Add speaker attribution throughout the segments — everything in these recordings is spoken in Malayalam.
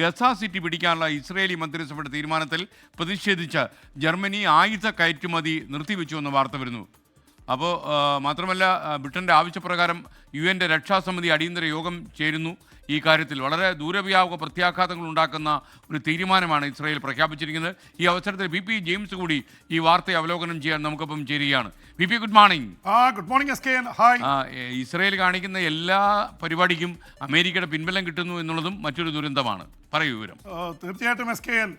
Speaker 1: ഗസ സിറ്റി പിടിക്കാനുള്ള ഇസ്രയേലി മന്ത്രിസഭയുടെ തീരുമാനത്തിൽ പ്രതിഷേധിച്ച് ജർമ്മനി ആയുധ കയറ്റുമതി നിർത്തിവെച്ചു എന്ന വാർത്ത വരുന്നു. അപ്പോൾ മാത്രമല്ല, ബ്രിട്ടൻ്റെ ആവശ്യപ്രകാരം UN രക്ഷാസമിതി അടിയന്തര യോഗം ചേരുന്നു. ഈ കാര്യത്തിൽ വളരെ ദൂരവ്യാപക പ്രത്യാഘാതങ്ങൾ ഉണ്ടാക്കുന്ന ഒരു തീരുമാനമാണ് ഇസ്രായേൽ പ്രഖ്യാപിച്ചിരിക്കുന്നത്. ഈ അവസരത്തിൽ BP ജെയിംസ് കൂടി ഈ വാർത്തയെ അവലോകനം ചെയ്യാൻ നമുക്കൊപ്പം ചേരുകയാണ്. BP, good morning.
Speaker 2: Good morning SKN. Hi.
Speaker 1: Israel കാണിക്കുന്ന എല്ലാ പരിപാടിക്കും അമേരിക്കയുടെ പിൻബലം കിട്ടുന്നു എന്നുള്ളതും മറ്റൊരു ദുരന്തമാണ്. പറയൂ വിവരം.
Speaker 2: തീർച്ചയായിട്ടും SKN,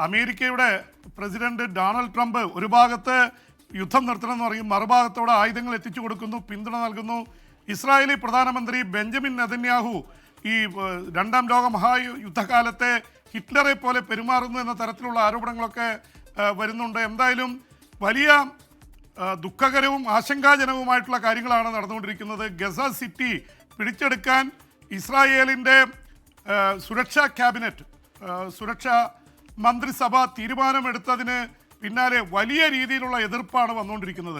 Speaker 2: അമേരിക്കയുടെ പ്രസിഡന്റ് ഡൊണാൾഡ് ട്രംപ് ഒരു ഭാഗത്ത് യുദ്ധം നിർത്തണമെന്ന് പറയും, മറുഭാഗത്തോടെ ആയുധങ്ങൾ എത്തിച്ചു കൊടുക്കുന്നു, പിന്തുണ നൽകുന്നു. ഇസ്രായേലി പ്രധാനമന്ത്രി ബെഞ്ചമിൻ നെതന്യാഹു ഈ രണ്ടാം ലോക മഹായുദ്ധകാലത്തെ ഹിറ്റ്ലറെ പോലെ പെരുമാറുന്നു എന്ന തരത്തിലുള്ള ആരോപണങ്ങളൊക്കെ വരുന്നുണ്ട്. എന്തായാലും വലിയ ദുഃഖകരവും ആശങ്കാജനകവുമായിട്ടുള്ള കാര്യങ്ങളാണ് നടന്നുകൊണ്ടിരിക്കുന്നത്. ഗസ സിറ്റി പിടിച്ചെടുക്കാൻ ഇസ്രായേലിൻ്റെ സുരക്ഷാ ക്യാബിനറ്റ്, സുരക്ഷാ മന്ത്രിസഭ തീരുമാനമെടുത്തതിന് പിന്നാലെ വലിയ രീതിയിലുള്ള എതിർപ്പാണ് വന്നുകൊണ്ടിരിക്കുന്നത്.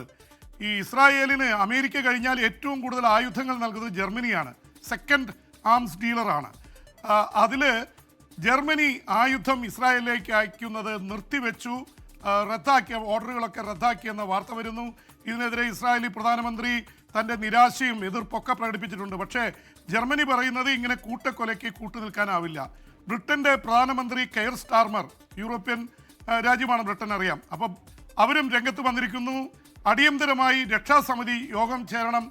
Speaker 2: ഈ ഇസ്രായേലിന് അമേരിക്ക കഴിഞ്ഞാൽ ഏറ്റവും കൂടുതൽ ആയുധങ്ങൾ നൽകുന്നത് ജർമ്മനിയാണ്. Second arms ഡീലറാണ്. അതിൽ ജർമ്മനി ആയുധം ഇസ്രായേലിലേക്ക് അയക്കുന്നത് നിർത്തിവെച്ചു, റദ്ദാക്കിയ ഓർഡറുകളൊക്കെ റദ്ദാക്കിയെന്ന വാർത്ത വരുന്നു. ഇതിനെതിരെ ഇസ്രായേലി പ്രധാനമന്ത്രി തൻ്റെ നിരാശയും എതിർപ്പൊക്കെ പ്രകടിപ്പിച്ചിട്ടുണ്ട്. പക്ഷേ ജർമ്മനി പറയുന്നത് ഇങ്ങനെ കൂട്ടക്കൊലയ്ക്ക് കൂട്ടുനിൽക്കാനാവില്ല. ബ്രിട്ടൻ്റെ പ്രധാനമന്ത്രി കെയർ സ്റ്റാർമർ, യൂറോപ്യൻ രാജ്യമാണ് ബ്രിട്ടൻ, അറിയാം. അപ്പം അവരും രംഗത്ത് വന്നിരിക്കുന്നു. അടിയന്തരമായി രക്ഷാസമിതി യോഗം ചേരണം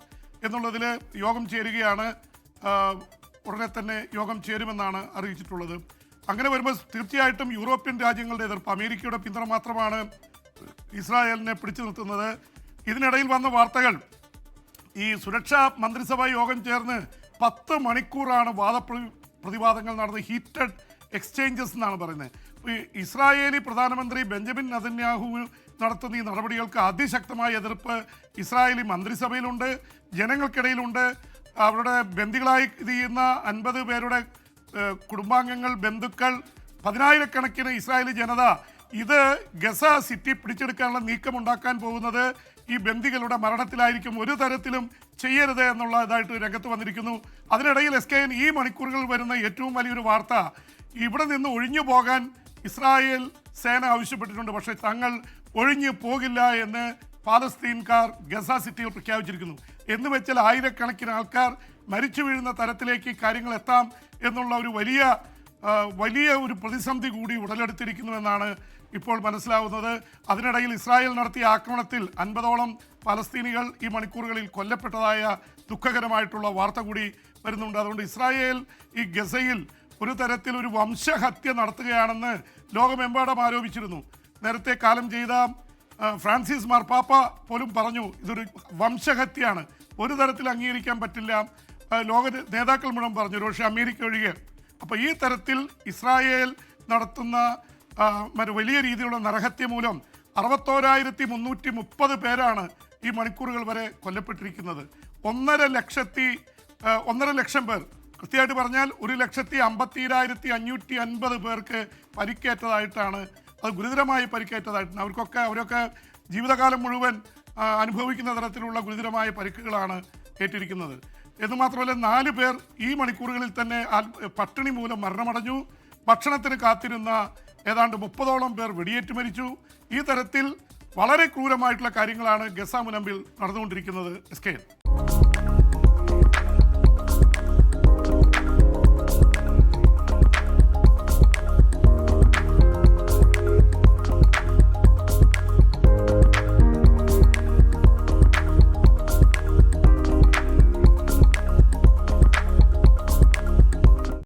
Speaker 2: എന്നുള്ളതിൽ യോഗം ചേരുകയാണ്. ഉടനെ തന്നെ യോഗം ചേരുമെന്നാണ് അറിയിച്ചിട്ടുള്ളത്. അങ്ങനെ വരുമ്പോൾ തീർച്ചയായിട്ടും യൂറോപ്യൻ രാജ്യങ്ങളുടെ എതിർപ്പ്, അമേരിക്കയുടെ പിന്തുണ മാത്രമാണ് ഇസ്രായേലിനെ പിടിച്ചു നിർത്തുന്നത്. ഇതിനിടയിൽ വന്ന വാർത്തകൾ, ഈ സുരക്ഷാ മന്ത്രിസഭാ യോഗം ചേർന്ന് 10 മണിക്കൂറാണ് പ്രതിവാദങ്ങൾ നടന്നത്. ഹീറ്റഡ് എക്സ്ചേഞ്ചസ് എന്നാണ് പറയുന്നത്. ഇസ്രായേലി പ്രധാനമന്ത്രി ബെഞ്ചമിൻ നെതന്യാഹു നടത്തുന്ന ഈ നടപടികൾക്ക് അതിശക്തമായ എതിർപ്പ് ഇസ്രായേലി മന്ത്രിസഭയിലുണ്ട്, ജനങ്ങൾക്കിടയിലുണ്ട്. അവരുടെ ബന്ദികളായി ഇത് ചെയ്യുന്ന 50 പേരുടെ കുടുംബാംഗങ്ങൾ, ബന്ധുക്കൾ, 10,000-കണക്കിന് ഇസ്രായേലി ജനത ഇത് ഗസ സിറ്റി പിടിച്ചെടുക്കാനുള്ള നീക്കമുണ്ടാക്കാൻ പോകുന്നത് ഈ ബന്ദികളുടെ മരണത്തിലായിരിക്കും, ഒരു തരത്തിലും ചെയ്യരുത് എന്നുള്ളതായിട്ട് രംഗത്ത് വന്നിരിക്കുന്നു. അതിനിടയിൽ SKN, ഈ മണിക്കൂറുകളിൽ വരുന്ന ഏറ്റവും വലിയൊരു വാർത്ത, ഇവിടെ നിന്ന് ഒഴിഞ്ഞു പോകാൻ ഇസ്രായേൽ സേന ആവശ്യപ്പെട്ടിട്ടുണ്ട്. പക്ഷേ തങ്ങൾ ഒഴിഞ്ഞു പോകില്ല എന്ന് പാലസ്തീൻകാർ ഗസ സിറ്റിയിൽ പ്രഖ്യാപിച്ചിരിക്കുന്നു. എന്ന് വെച്ചാൽ ആയിരക്കണക്കിന് ആൾക്കാർ മരിച്ചു വീഴുന്ന തരത്തിലേക്ക് കാര്യങ്ങൾ എത്താം എന്നുള്ള ഒരു വലിയ ഒരു പ്രതിസന്ധി കൂടി ഉടലെടുത്തിരിക്കുന്നുവെന്നാണ് ഇപ്പോൾ മനസ്സിലാവുന്നത്. അതിനിടയിൽ ഇസ്രായേൽ നടത്തിയ ആക്രമണത്തിൽ 50ഓളം പലസ്തീനികൾ ഈ മണിക്കൂറുകളിൽ കൊല്ലപ്പെട്ടതായ ദുഃഖകരമായിട്ടുള്ള വാർത്ത കൂടി വരുന്നുണ്ട്. അതുകൊണ്ട് ഇസ്രായേൽ ഈ ഗസയിൽ ഒരു തരത്തിലൊരു വംശഹത്യ നടത്തുകയാണെന്ന് ലോകമെമ്പാടും ആരോപിച്ചിരുന്നു. നേരത്തെ കാലം ചെയ്ത ഫ്രാൻസിസ് മാർപ്പാപ്പ പോലും പറഞ്ഞു ഇതൊരു വംശഹത്യയാണ്, ഒരു തരത്തിൽ അംഗീകരിക്കാൻ പറ്റില്ല. ലോക നേതാക്കൾ മുഴുവൻ പറഞ്ഞു, പക്ഷേ അമേരിക്ക ഒഴികെ. അപ്പോൾ ഈ തരത്തിൽ ഇസ്രായേൽ നടത്തുന്ന വലിയ രീതിയിലുള്ള നരഹത്യ മൂലം 61,330 പേരാണ് ഈ മണിക്കൂറുകൾ വരെ കൊല്ലപ്പെട്ടിരിക്കുന്നത്. 1.5 ലക്ഷം പേർ, കൃത്യമായിട്ട് പറഞ്ഞാൽ 1,50,550 പേർക്ക് പരിക്കേറ്റതായിട്ടാണ്, അത് ഗുരുതരമായി പരിക്കേറ്റതായിട്ടാണ്. അവരൊക്കെ ജീവിതകാലം മുഴുവൻ അനുഭവിക്കുന്ന തരത്തിലുള്ള ഗുരുതരമായ പരിക്കുകളാണ് ഏറ്റിരിക്കുന്നത്. എന്ന് മാത്രമല്ല 4 പേർ ഈ മണിക്കൂറുകളിൽ തന്നെ പട്ടിണി മൂലം മരണമടഞ്ഞു. ഭക്ഷണത്തിന് കാത്തിരുന്ന ഏതാണ്ട് 30ഓളം പേർ വെടിയേറ്റ് മരിച്ചു. ഈ തരത്തിൽ വളരെ ക്രൂരമായിട്ടുള്ള കാര്യങ്ങളാണ് ഗസ മുനമ്പിൽ നടന്നുകൊണ്ടിരിക്കുന്നത്. SKN.